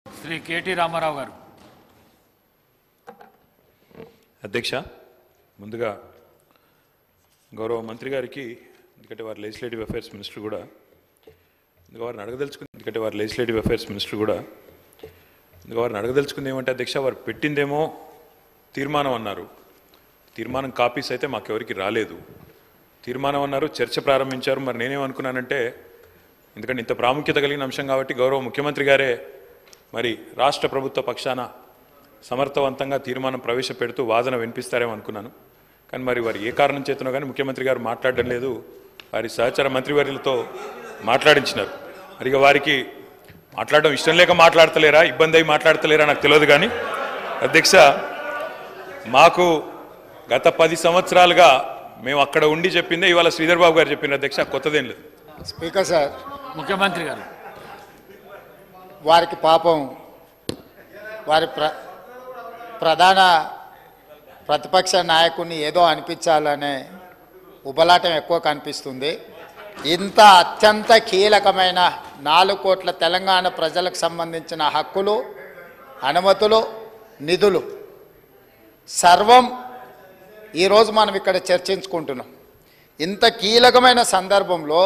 Shri KT Ramarao గారు. అధ్యక్ష, ముందుగా గౌరవ మంత్రి గారికి, ఎందుకంటే వారు లెజిస్లేటివ్ అఫైర్స్ మినిస్టర్ కూడా, వారిని అడగదలుచుకుంది ఏమంటే అధ్యక్ష, వారు పెట్టిందేమో తీర్మానం అన్నారు. తీర్మానం కాపీస్ అయితే మాకెవరికి రాలేదు. తీర్మానం అన్నారు, చర్చ ప్రారంభించారు. మరి నేనేమనుకున్నానంటే, ఎందుకంటే ఇంత ప్రాముఖ్యత కలిగిన అంశం కాబట్టి గౌరవ ముఖ్యమంత్రి గారే మరి రాష్ట్ర ప్రభుత్వ పక్షాన సమర్థవంతంగా తీర్మానం ప్రవేశపెడుతూ వాదన వినిపిస్తారేమో అనుకున్నాను. కానీ మరి వారు ఏ కారణం చేతనో కానీ ముఖ్యమంత్రి గారు మాట్లాడడం లేదు. వారి సహచర మంత్రివర్యులతో మాట్లాడించినారు. మరి వారికి మాట్లాడడం ఇష్టం లేక మాట్లాడతలేరా, ఇబ్బంది అయి మాట్లాడతలేరా నాకు తెలియదు. కానీ అధ్యక్ష, మాకు గత 10 సంవత్సరాలుగా మేము అక్కడ ఉండి చెప్పిందే ఇవాళ శ్రీధర్ బాబు గారు చెప్పిన అధ్యక్ష, కొత్తదేం లేదు. స్పీకర్ సార్, ముఖ్యమంత్రి గారు వారికి పాపం వారి ప్రధాన ప్రతిపక్ష నాయకుడిని ఏదో అనిపించాలనే ఉబలాటం ఎక్కువ కనిపిస్తుంది. ఇంత అత్యంత కీలకమైన 4 కోట్ల తెలంగాణ ప్రజలకు సంబంధించిన హక్కులు, అనుమతులు, నిధులు సర్వం ఈరోజు మనం ఇక్కడ చర్చించుకుంటున్నాం. ఇంత కీలకమైన సందర్భంలో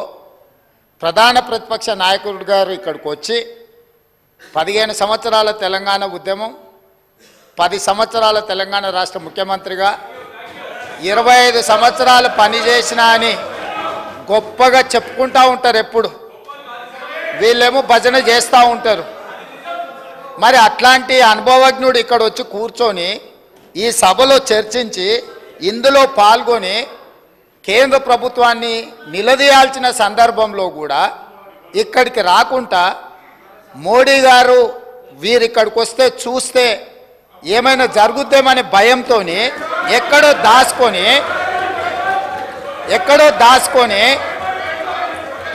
ప్రధాన ప్రతిపక్ష నాయకుడు గారు ఇక్కడికి వచ్చి 15 సంవత్సరాల తెలంగాణ ఉద్యమం, 10 సంవత్సరాల తెలంగాణ రాష్ట్ర ముఖ్యమంత్రిగా 25 సంవత్సరాలు పనిచేసిన అని గొప్పగా చెప్పుకుంటూ ఉంటారు. ఎప్పుడు వీళ్ళేమో భజన చేస్తూ ఉంటారు. మరి అట్లాంటి అనుభవజ్ఞుడు ఇక్కడ వచ్చి కూర్చొని ఈ సభలో చర్చించి ఇందులో పాల్గొని కేంద్ర ప్రభుత్వాన్ని నిలదీయాల్సిన సందర్భంలో కూడా ఇక్కడికి రాకుండా మోడీ గారు వీరిక్కడికి వస్తే చూస్తే ఏమైనా జరుగుద్దేమనే భయంతో ఎక్కడో దాచుకొని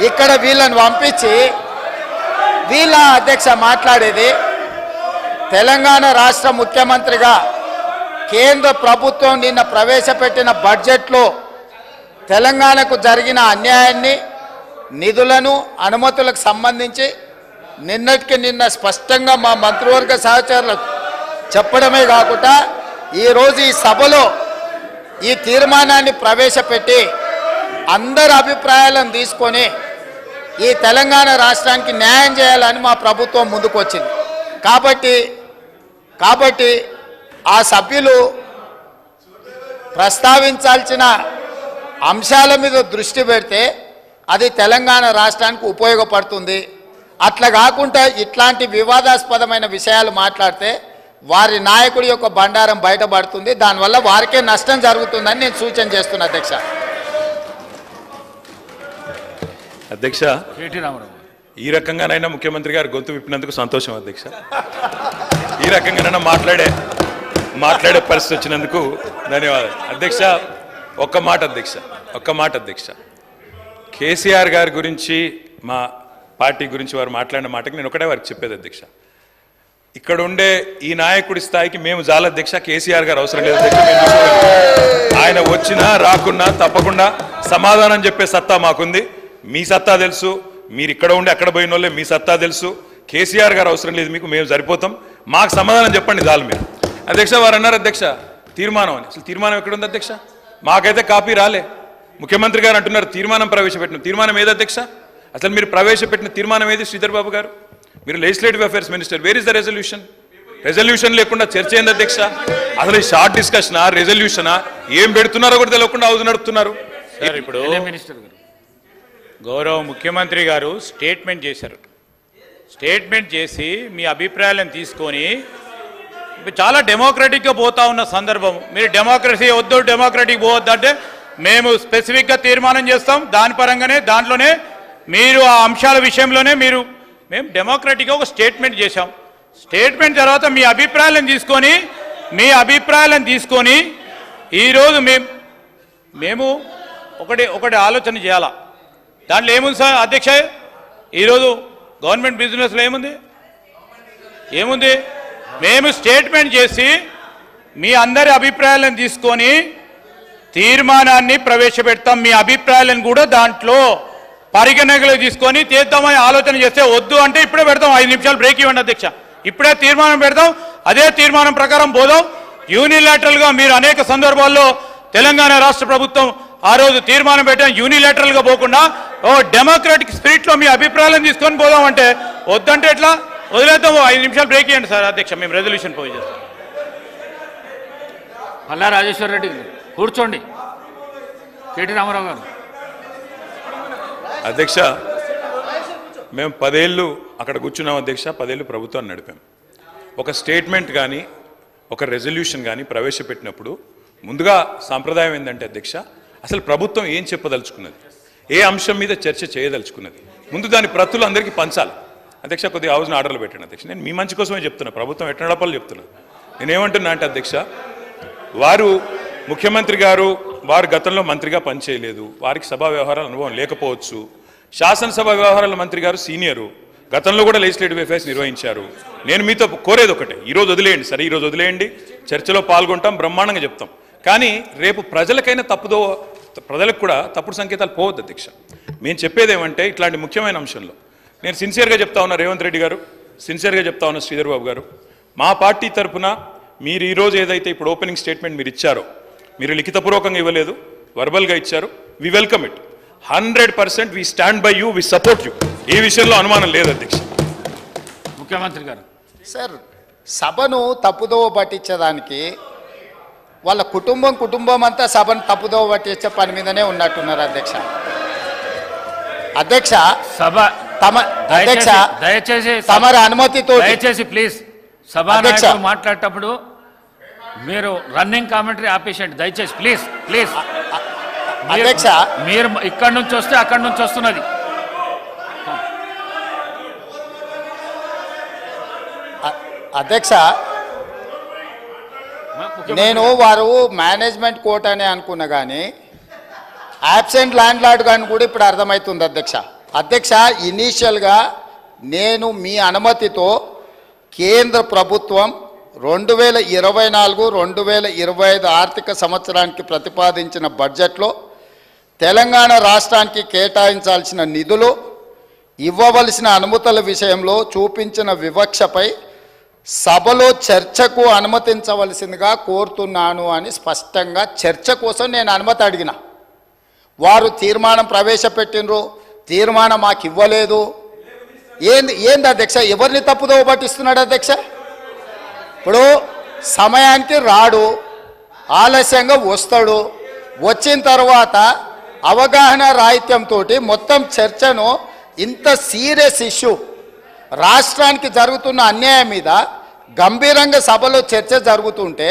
ఇక్కడ వీళ్ళని పంపించి వీళ్ళ అధ్యక్ష మాట్లాడేది. తెలంగాణ రాష్ట్ర ముఖ్యమంత్రిగా కేంద్ర ప్రభుత్వం నిన్న ప్రవేశపెట్టిన బడ్జెట్లో తెలంగాణకు జరిగిన అన్యాయాన్ని, నిధులను, అనుమతులకు సంబంధించి నిన్నటికి నిన్న స్పష్టంగా మా మంత్రివర్గ సహచరులకు చెప్పడమే కాకుండా ఈరోజు ఈ సభలో ఈ తీర్మానాన్ని ప్రవేశపెట్టి అందరి అభిప్రాయాలను తీసుకొని ఈ తెలంగాణ రాష్ట్రానికి న్యాయం చేయాలని మా ప్రభుత్వం ముందుకొచ్చింది. కాబట్టి ఆ సభ్యులు ప్రస్తావించాల్సిన అంశాల మీద దృష్టి పెడితే అది తెలంగాణ రాష్ట్రానికి ఉపయోగపడుతుంది. అట్లా కాకుండా ఇట్లాంటి వివాదాస్పదమైన విషయాలు మాట్లాడితే వారి నాయకుడి యొక్క బండారం బయటపడుతుంది. దానివల్ల వారికే నష్టం జరుగుతుందని నేను సూచన చేస్తున్నా. అధ్యక్ష, కేటీ రామారావు ఈ రకంగానైనా ముఖ్యమంత్రి గారు గొంతు విప్పినందుకు సంతోషం అధ్యక్ష. ఈ రకంగానైనా మాట్లాడే పరిస్థితి వచ్చినందుకు ధన్యవాదాలు అధ్యక్ష. ఒక్క మాట అధ్యక్ష, కేసీఆర్ గారి గురించి, మా పార్టీ గురించి వారు మాట్లాడిన మాటకి నేను ఒకటే వారికి చెప్పేది అధ్యక్ష, ఇక్కడ ఉండే ఈ నాయకుడి స్థాయికి మేము చాలా అధ్యక్ష. కేసీఆర్ గారు అవసరం లేదు అధ్యక్ష. ఆయన వచ్చినా రాకున్నా తప్పకుండా సమాధానం చెప్పే సత్తా మాకుంది. మీ సత్తా తెలుసు, మీరు ఇక్కడ ఉండి అక్కడ పోయిన వాళ్ళే, మీ సత్తా తెలుసు. కేసీఆర్ గారు అవసరం లేదు మీకు, మేము సరిపోతాం. మాకు సమాధానం చెప్పండి చాలు మీరు. అధ్యక్ష, వారు అన్నారు అధ్యక్ష తీర్మానం అని. అసలు తీర్మానం ఎక్కడ ఉంది అధ్యక్ష? మాకైతే కాపీ రాలే. ముఖ్యమంత్రి గారు అంటున్నారు తీర్మానం ప్రవేశపెట్టిన. తీర్మానం ఏది అధ్యక్ష? అసలు మీరు ప్రవేశపెట్టిన తీర్మానం ఏది శ్రీధర్ బాబు గారు? మీరు legislative affairs minister, where is the resolution లేకుండా చర్చ ఏంది అధ్యక్ష? అసలు ఈ షార్ట్ డిస్కషనా, రెజల్యూషనా, ఏం పెడుతున్నారో కూడా తెలియకుండా హౌస్ నడుపుతున్నారు. ఇప్పుడు మినిస్టర్ గారు, గౌరవ ముఖ్యమంత్రి గారు స్టేట్మెంట్ చేశారు. స్టేట్మెంట్ చేసి మీ అభిప్రాయాలను తీసుకొని చాలా డెమోక్రటిక్గా పోతా ఉన్న సందర్భం. మీరు డెమోక్రసీ వద్దు, డెమోక్రటిక్ పోవద్దు అంటే మేము స్పెసిఫిక్గా తీర్మానం చేస్తాం. దాని పరంగానే దాంట్లోనే మీరు ఆ అంశాల విషయంలోనే మేము డెమోక్రటిక్గా ఒక స్టేట్మెంట్ చేశాం. స్టేట్మెంట్ తర్వాత మీ అభిప్రాయాలను తీసుకొని ఈరోజు మేము ఒకటి ఆలోచన చేయాలా. దాంట్లో ఏముంది సార్ అధ్యక్ష? ఈరోజు గవర్నమెంట్ బిజినెస్లో ఏముంది? మేము స్టేట్మెంట్ చేసి మీ అందరి అభిప్రాయాలను తీసుకొని తీర్మానాన్ని ప్రవేశపెడతాం. మీ అభిప్రాయాలను కూడా దాంట్లో పరిగణనలోకి తీసుకొని తీద్దామని ఆలోచన చేస్తే వద్దు అంటే ఇప్పుడే పెడతాం. 5 నిమిషాలు బ్రేక్ ఇవ్వండి అధ్యక్ష. ఇప్పుడే తీర్మానం పెడదాం, అదే తీర్మానం ప్రకారం పోదాం. యూనిలాటరల్గా మీరు అనేక సందర్భాల్లో తెలంగాణ రాష్ట్ర ప్రభుత్వం ఆ రోజు తీర్మానం పెట్టాం, యూనిలాటరల్గా పోకుండా ఓ డెమోక్రాటిక్ స్పిరిట్లో మీ అభిప్రాయాలను తీసుకొని పోదాం అంటే వద్దంటే ఎట్లా? వదిలేద్దాం. 5 నిమిషాలు బ్రేక్ ఇవ్వండి సార్ అధ్యక్ష, మేము రెజల్యూషన్ పోయి చేస్తాం. పల్లా రాజేశ్వర రెడ్డి గారు కూర్చోండి. కేటీ రామారావు గారు. అధ్యక్ష, మేము 10 ఏళ్ళు అక్కడ కూర్చున్నాం అధ్యక్ష. 10 ఏళ్ళు ప్రభుత్వాన్ని నడిపాం. ఒక స్టేట్మెంట్ కానీ ఒక రెజల్యూషన్ కానీ ప్రవేశపెట్టినప్పుడు ముందుగా సాంప్రదాయం ఏంటంటే అధ్యక్ష, అసలు ప్రభుత్వం ఏం చెప్పదలుచుకున్నది, ఏ అంశం మీద చర్చ చేయదలుచుకున్నది, ముందు దాని ప్రతులు అందరికీ పంచాలి. అధ్యక్ష, కొద్దిగా హౌస్ని ఆర్డర్లు పెట్టండి అధ్యక్ష. నేను మీ మంచి కోసమే చెప్తున్నా, ప్రభుత్వం ఎట్లా నడపాలో చెప్తున్నా. నేనేమంటున్నా అంటే అధ్యక్ష, వారు ముఖ్యమంత్రి గారు వారు గతంలో మంత్రిగా పనిచేయలేదు, వారికి సభా వ్యవహారాల అనుభవం లేకపోవచ్చు. శాసనసభ వ్యవహారాల మంత్రి గారు సీనియరు, గతంలో కూడా లెజిస్లేటివ్ అఫైర్స్ నిర్వహించారు. నేను మీతో కోరేది ఒకటే, ఈరోజు వదిలేయండి, సరే ఈరోజు వదిలేయండి, చర్చలో పాల్గొంటాం, బ్రహ్మాండంగా చెప్తాం. కానీ రేపు ప్రజలకైనా ప్రజలకు కూడా తప్పుడు సంకేతాలు పోవద్దు అధ్యక్ష. మేము చెప్పేది ఏమంటే, ఇట్లాంటి ముఖ్యమైన అంశంలో నేను సిన్సియర్గా చెప్తా ఉన్నా రేవంత్ రెడ్డి గారు, సిన్సియర్గా చెప్తా ఉన్నా శ్రీధర్ బాబు గారు, మా పార్టీ తరఫున మీరు ఈరోజు ఏదైతే ఇప్పుడు ఓపెనింగ్ స్టేట్మెంట్ మీరు ఇచ్చారో, మీరు లిఖితపూర్వకంగా ఇవ్వలేదు, వర్బల్గా ఇచ్చారు, we welcome it. 100% we stand by you, we support you. ఈ విషయంలో అనుమానం లేదు అధ్యక్ష. ముఖ్యమంత్రి గారు. సార్, సభను తప్పుదోవ పట్టించడానికి వాళ్ళ కుటుంబం అంతా సభను తప్పుదోవ పట్టించే పని మీదనే ఉన్నట్టున్నారు అధ్యక్ష. అధ్యక్ష, సభ అధ్యక్ష దయచేసి తమరి అనుమతితో దయచేసి ప్లీజ్ సభానాయకులు మాట్లాడేటప్పుడు మీరు రన్నింగ్ కామెంటరీ ఆపేసేయండి దయచేసి, ప్లీజ్ ప్లీజ్. అధ్యక్ష, మీరు ఇక్కడి నుంచి వస్తే అక్కడి నుంచి వస్తున్నది. అధ్యక్ష, నేను వారు మేనేజ్మెంట్ కోర్ట్ అని అనుకున్నా కానీ యాబ్సెంట్ ల్యాండ్ లార్డ్ కానీ కూడా ఇప్పుడు అర్థమవుతుంది అధ్యక్ష. అధ్యక్ష, ఇనీషియల్గా నేను మీ అనుమతితో కేంద్ర ప్రభుత్వం 2024-2025 ఆర్థిక సంవత్సరానికి ప్రతిపాదించిన బడ్జెట్లో తెలంగాణ రాష్ట్రానికి కేటాయించాల్సిన నిధులు, ఇవ్వవలసిన అనుమతుల విషయంలో చూపించిన వివక్షపై సభలో చర్చకు అనుమతించవలసిందిగా కోరుతున్నాను అని స్పష్టంగా చర్చ కోసం నేను అనుమతి అడిగిన. వారు తీర్మానం ప్రవేశపెట్టినరు, తీర్మానం మాకు ఇవ్వలేదు. ఏంది అధ్యక్ష? ఎవరిని తప్పుదోవ పట్టిస్తున్నాడు అధ్యక్ష? ఇప్పుడు సమయానికి రాడు, ఆలస్యంగా వస్తాడు, వచ్చిన తర్వాత అవగాహన రాహిత్యంతో మొత్తం చర్చను, ఇంత సీరియస్ ఇష్యూ రాష్ట్రానికి జరుగుతున్న అన్యాయం మీద గంభీరంగా సభలో చర్చ జరుగుతుంటే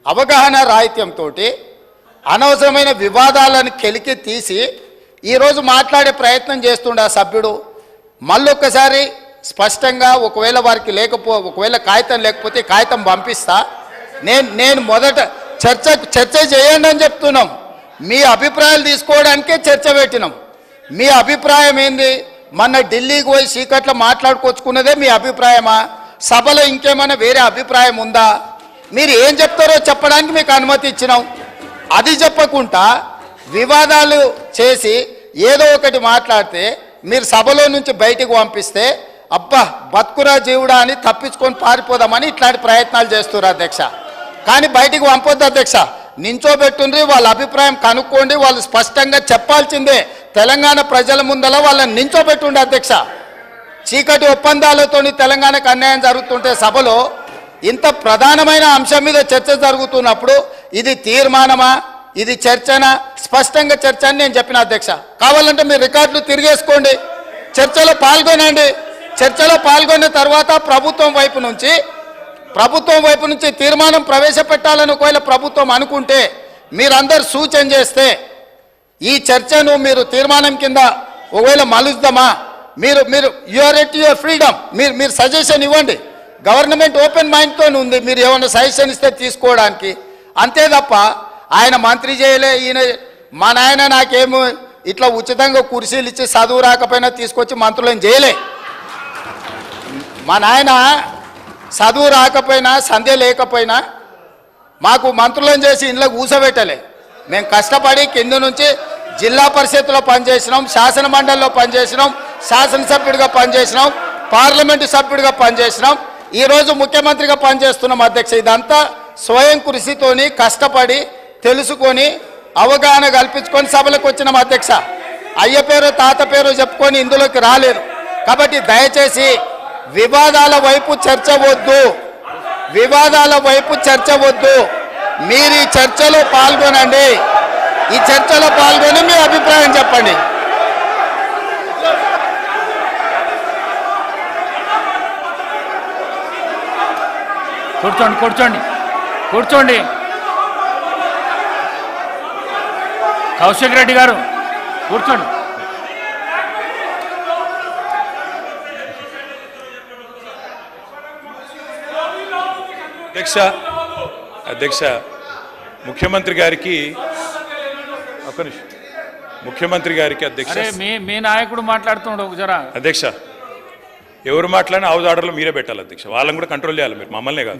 అవగాహన రాహిత్యంతో అనవసరమైన వివాదాలను కెలికి తీసి ఈరోజు మాట్లాడే ప్రయత్నం చేస్తుండే ఆ సభ్యుడు. మళ్ళొక్కసారి స్పష్టంగా ఒకవేళ కాగితం లేకపోతే కాగితం పంపిస్తా. నేను మొదట చర్చ చేయండి అని చెప్తున్నాం. మీ అభిప్రాయాలు తీసుకోవడానికే చర్చ పెట్టినాం. మీ అభిప్రాయం ఏంది? మొన్న ఢిల్లీకి పోయి చీకట్లో మాట్లాడుకొచ్చుకున్నదే మీ అభిప్రాయమా? సభలో ఇంకేమైనా వేరే అభిప్రాయం ఉందా? మీరు ఏం చెప్తారో చెప్పడానికి మీకు అనుమతి ఇచ్చినాం. అది చెప్పకుండా వివాదాలు చేసి ఏదో ఒకటి మాట్లాడితే మీరు సభలో నుంచి బయటికి పంపిస్తే అబ్బా బతుకురా జీవుడా అని తప్పించుకొని పారిపోదామని ఇట్లాంటి ప్రయత్నాలు చేస్తున్నారు అధ్యక్ష. కానీ బయటికి పంపొద్దు అధ్యక్ష. నించోబెట్టుండ్రి, వాళ్ళ అభిప్రాయం కనుక్కోండి, వాళ్ళు స్పష్టంగా చెప్పాల్సిందే. తెలంగాణ ప్రజల ముందల వాళ్ళని నించోబెట్టుండే అధ్యక్ష. చీకటి ఒప్పందాలతో తెలంగాణకు అన్యాయం జరుగుతుంటే సభలో ఇంత ప్రధానమైన అంశం మీద చర్చ జరుగుతున్నప్పుడు ఇది తీర్మానమా, ఇది చర్చనా? స్పష్టంగా చర్చ అని నేను చెప్పిన అధ్యక్ష. కావాలంటే మీరు రికార్డులు తిరిగేసుకోండి, చర్చలో పాల్గొనండి. చర్చలో పాల్గొన్న తర్వాత ప్రభుత్వం వైపు నుంచి తీర్మానం ప్రవేశపెట్టాలని ఒకవేళ ప్రభుత్వం అనుకుంటే మీరందరూ సూచన చేస్తే ఈ చర్చను మీరు తీర్మానం కింద ఒకవేళ మలుద్దామా? మీరు యువర్ ఎట్ యువర్ ఫ్రీడమ్, మీరు సజెషన్ ఇవ్వండి. గవర్నమెంట్ ఓపెన్ మైండ్తో ఉంది, మీరు ఏమైనా సజెషన్ ఇస్తే తీసుకోవడానికి. అంతే తప్ప ఆయన మంత్రి చేయలే, ఈయన మా నాయన నాకేమో ఇట్లా ఉచితంగా కుర్చీలు ఇచ్చి చదువు రాకపోయినా తీసుకొచ్చి మంత్రులను చేయలే. మా నాయన చదువు రాకపోయినా సంధ్య లేకపోయినా మాకు మంత్రులను చేసి ఇంట్లో కూసబెట్టలే. మేము కష్టపడి కింద నుంచి జిల్లా పరిషత్లో పనిచేసినాం, శాసన మండలిలో పనిచేసినాం, శాసనసభ్యుడిగా పనిచేసినాం, పార్లమెంటు సభ్యుడిగా పనిచేసినాం. ఈరోజు ముఖ్యమంత్రిగా పనిచేస్తున్నాం అధ్యక్ష. ఇదంతా స్వయం కృషితోని కష్టపడి తెలుసుకొని అవగాహన కల్పించుకొని సభలకు వచ్చినాం అధ్యక్ష. అయ్య పేరు తాత పేరు చెప్పుకొని ఇందులోకి రాలేదు. కాబట్టి దయచేసి వివాదాల వైపు చర్చ వద్దు, వివాదాల వైపు చర్చ వద్దు. మీరు ఈ చర్చలో పాల్గొనండి, ఈ చర్చలో పాల్గొని మీ అభిప్రాయం చెప్పండి. కూర్చోండి కూర్చోండి కూర్చోండి. కౌశిక్ రెడ్డి గారు కూర్చోండి. అధ్యక్ష ముఖ్యమంత్రి గారికి ఒక్క నిమిషం. ముఖ్యమంత్రి గారికి అధ్యక్ష మీ నాయకుడు మాట్లాడుతున్నాడు ఒక జరా. అధ్యక్ష ఎవరు మాట్లాడినా హౌస్ ఆర్డర్లో మీరే పెట్టాలి అధ్యక్ష. వాళ్ళని కూడా కంట్రోల్ చేయాలి, మీరు మమ్మల్నే కాదు.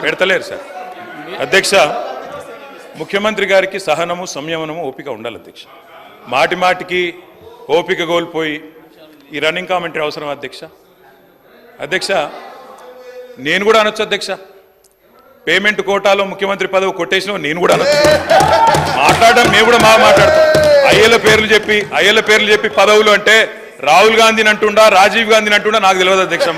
పెడతలేరు సార్. అధ్యక్ష ముఖ్యమంత్రి గారికి సహనము సంయమనము ఓపిక ఉండాలి అధ్యక్ష. మాటి మాటికి ఓపిక కోల్పోయి ఈ రన్నింగ్ కామెంటరీ అవసరం అధ్యక్ష. అధ్యక్ష నేను కూడా అనొచ్చు అధ్యక్ష, పేమెంట్ కోటాలో ముఖ్యమంత్రి పదవి కొట్టేసిన నేను కూడా అనొచ్చు. మాట్లాడడం మేము కూడా మాట్లాడతాం. అయ్యల పేర్లు చెప్పి పదవులు అంటే రాహుల్ గాంధీని అంటుండా రాజీవ్ గాంధీని అంటుండా నాకు తెలియదు అధ్యక్ష.